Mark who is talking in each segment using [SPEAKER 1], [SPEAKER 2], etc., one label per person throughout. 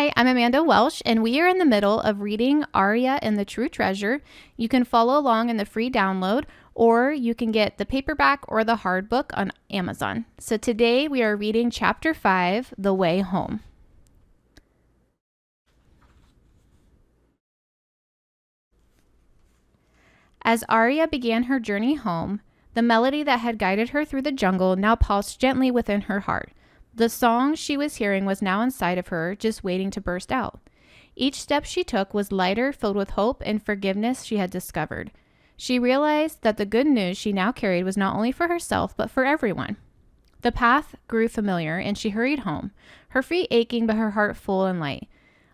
[SPEAKER 1] Hi, I'm Amanda Welsh, and we are in the middle of reading Aria and the True Treasure. You can follow along in the free download, or you can get the paperback or the hard book on Amazon. So today we are reading Chapter 5, The Way Home. As Aria began her journey home, the melody that had guided her through the jungle now pulsed gently within her heart. The song she was hearing was now inside of her, just waiting to burst out. Each step she took was lighter, filled with hope and forgiveness she had discovered. She realized that the good news she now carried was not only for herself, but for everyone. The path grew familiar, and she hurried home, her feet aching but her heart full and light.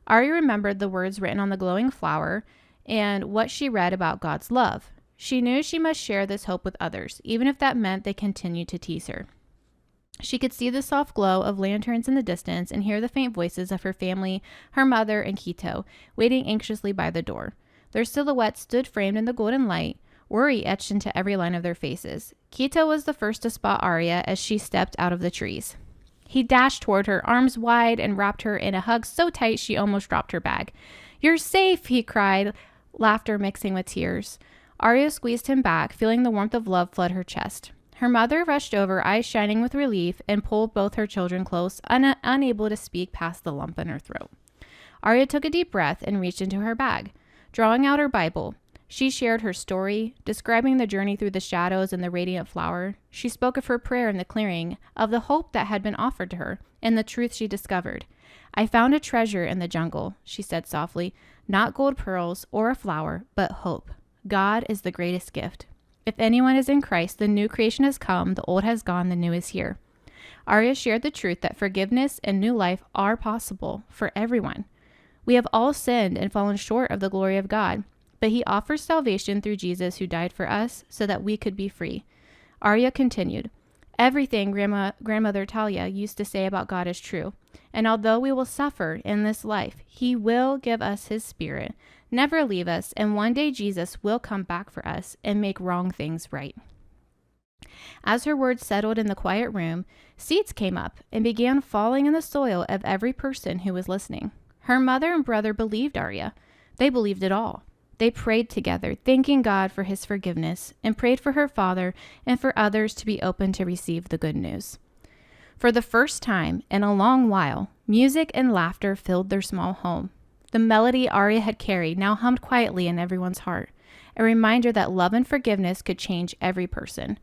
[SPEAKER 1] Aria remembered the words written on the glowing flower and what she read about God's love. She knew she must share this hope with others, even if that meant they continued to tease her. She could see the soft glow of lanterns in the distance and hear the faint voices of her family, her mother, and Quito, waiting anxiously by the door. Their silhouettes stood framed in the golden light, worry etched into every line of their faces. Quito was the first to spot Aria as she stepped out of the trees. He dashed toward her, arms wide, and wrapped her in a hug so tight she almost dropped her bag. "You're safe," he cried, laughter mixing with tears. Aria squeezed him back, feeling the warmth of love flood her chest. Her mother rushed over, eyes shining with relief, and pulled both her children close, unable to speak past the lump in her throat. Aria took a deep breath and reached into her bag. Drawing out her Bible, she shared her story, describing the journey through the shadows and the radiant flower. She spoke of her prayer in the clearing, of the hope that had been offered to her, and the truth she discovered. "I found a treasure in the jungle," she said softly. "Not gold pearls or a flower, but hope. God is the greatest gift. If anyone is in Christ, the new creation has come, the old has gone, the new is here." Aria shared the truth that forgiveness and new life are possible for everyone. We have all sinned and fallen short of the glory of God, but he offers salvation through Jesus, who died for us so that we could be free. Aria continued, "Everything Grandmother Talia used to say about God is true, and although we will suffer in this life, he will give us his spirit, never leave us, and one day Jesus will come back for us and make wrong things right." As her words settled in the quiet room, seeds came up and began falling in the soil of every person who was listening. Her mother and brother believed Aria. They believed it all. They prayed together, thanking God for his forgiveness, and prayed for her father and for others to be open to receive the good news. For the first time in a long while, music and laughter filled their small home. The melody Aria had carried now hummed quietly in everyone's heart, a reminder that love and forgiveness could change every person.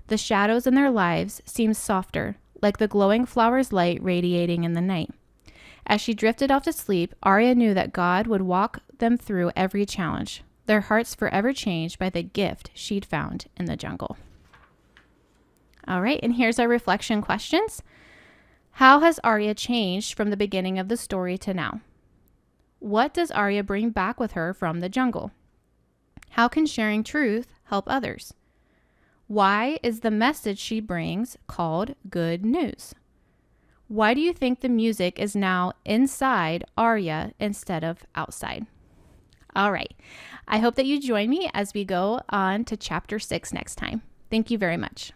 [SPEAKER 1] The shadows in their lives seemed softer, like the glowing flower's light radiating in the night. As she drifted off to sleep, Aria knew that God would walk them through every challenge, their hearts forever changed by the gift she'd found in the jungle. All right, and here's our reflection questions. How has Aria changed from the beginning of the story to now? What does Aria bring back with her from the jungle? How can sharing truth help others? Why is the message she brings called good news? Why do you think the music is now inside Aria instead of outside? All right. I hope that you join me as we go on to chapter 6 next time. Thank you very much.